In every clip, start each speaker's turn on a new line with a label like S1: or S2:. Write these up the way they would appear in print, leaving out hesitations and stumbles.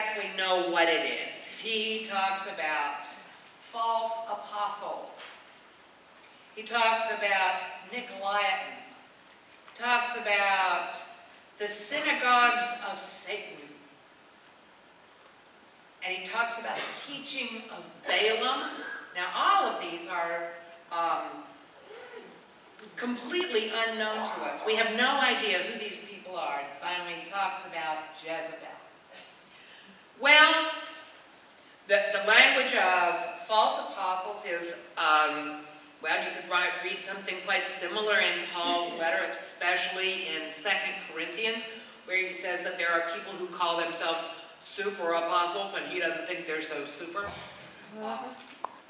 S1: exactly know what it is. He talks about false apostles. He talks about Nicolaitans. He talks about the synagogues of Satan. And he talks about the teaching of Balaam. Now, all of these are completely unknown to us. We have no idea who these people are. And finally, he talks about Jezebel. Well, the language of false apostles is, well, you could read something quite similar in Paul's letter, especially in 2 Corinthians, where he says that there are people who call themselves super apostles, and he doesn't think they're so super.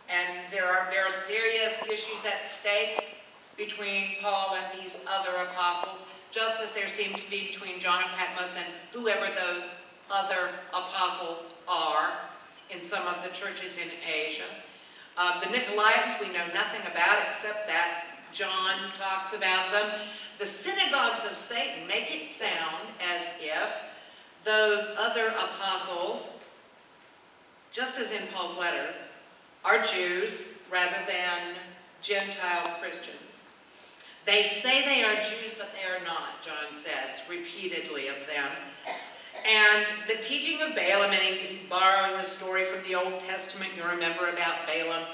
S1: And there are serious issues at stake between Paul and these other apostles, just as there seem to be between John of Patmos and whoever those other apostles are in some of the churches in Asia. The Nicolaitans we know nothing about except that John talks about them. The synagogues of Satan make it sound as if those other apostles, just as in Paul's letters, are Jews rather than Gentile Christians. They say they are Jews, but they are not, John says repeatedly of them. And the teaching of Balaam, and he's borrowing the story from the Old Testament, you remember about Balaam.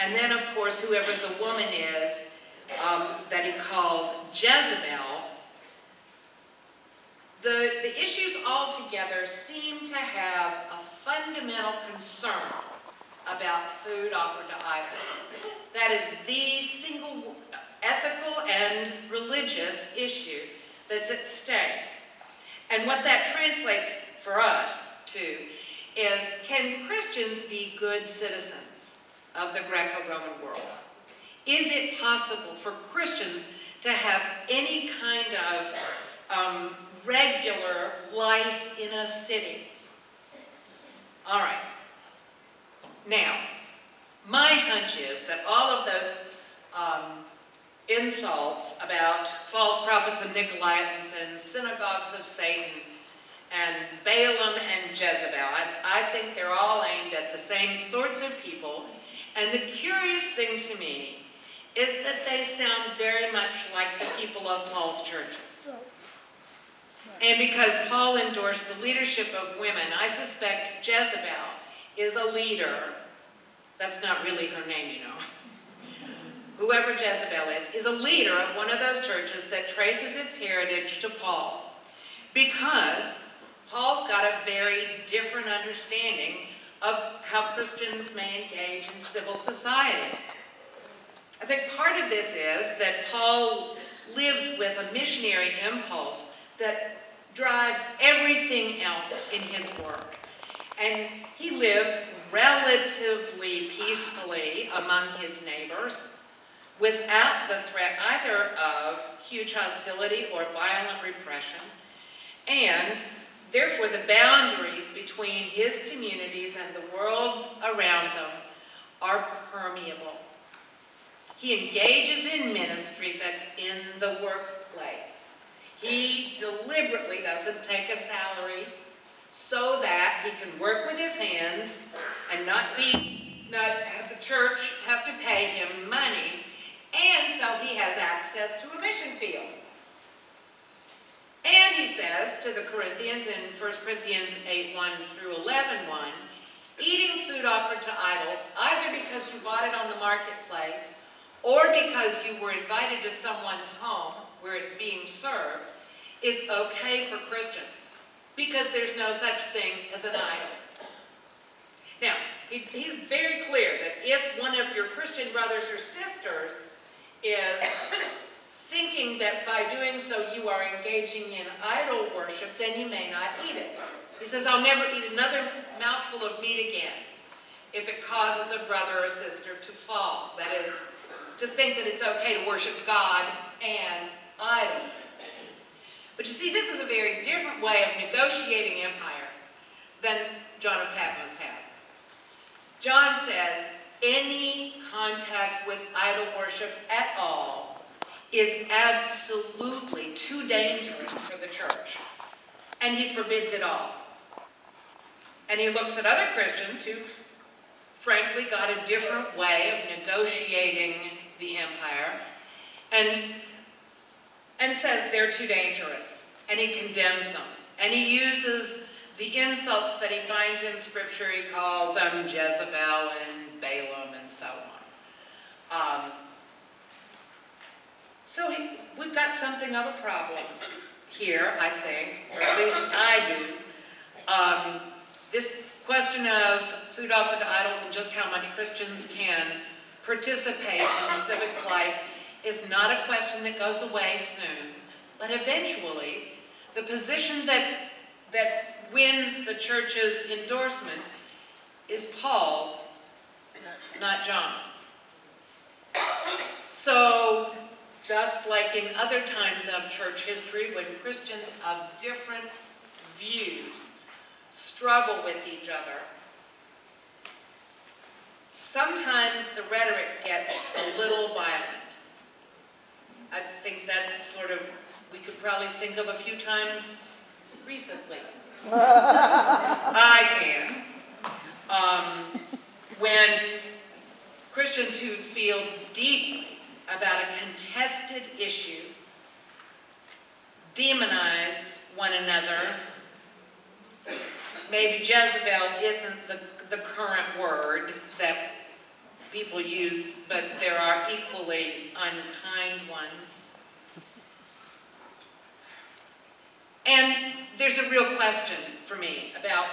S1: And then, of course, whoever the woman is that he calls Jezebel, the issues altogether seem to have a fundamental concern about food offered to idols. That is the single ethical and religious issue that's at stake. And what that translates for us to is, can Christians be good citizens of the Greco-Roman world? Is it possible for Christians to have any kind of regular life in a city? All right. Now, my hunch is that all of those insults about false prophets and Nicolaitans and synagogues of Satan and Balaam and Jezebel, I think they're all aimed at the same sorts of people. And the curious thing to me is that they sound very much like the people of Paul's churches. And because Paul endorsed the leadership of women, I suspect Jezebel is a leader. That's not really her name, you know. Whoever Jezebel is a leader of one of those churches that traces its heritage to Paul. Because Paul's got a very different understanding of how Christians may engage in civil society. I think part of this is that Paul lives with a missionary impulse that drives everything else in his work. And he lives relatively peacefully among his neighbors, without the threat either of huge hostility or violent repression, and therefore the boundaries between his communities and the world around them are permeable. He engages in ministry that's in the workplace. He deliberately doesn't take a salary so that he can work with his hands and not have the church have to pay him money. And so he has access to a mission field. And he says to the Corinthians in 1 Corinthians 8:1 through 11:1, eating food offered to idols, either because you bought it on the marketplace or because you were invited to someone's home where it's being served, is okay for Christians, because there's no such thing as an idol. Now, he's very clear that if one of your Christian brothers or sisters is thinking that by doing so you are engaging in idol worship, then you may not eat it. He says, I'll never eat another mouthful of meat again if it causes a brother or sister to fall. That is, to think that it's okay to worship God and idols. But you see, this is a very different way of negotiating empire than John of Patmos has. John says any contact with idol worship at all is absolutely too dangerous for the church, and he forbids it all. And he looks at other Christians who, frankly, got a different way of negotiating the empire, and says they're too dangerous. And he condemns them. And he uses the insults that he finds in Scripture. He calls them Jezebel and Balaam and so on. So we've got something of a problem here, I think, or at least I do. This question of food offered to idols and just how much Christians can participate in civic life is not a question that goes away soon, but eventually the position that wins the church's endorsement is Paul's, not John's. So, just like in other times of church history, when Christians of different views struggle with each other, sometimes the rhetoric gets a little violent. I think that's sort of, we could probably think of a few times recently. I can. When Christians who feel deeply about a contested issue demonize one another. Maybe Jezebel isn't the current word that people use, but there are equally unkind ones. And there's a real question for me about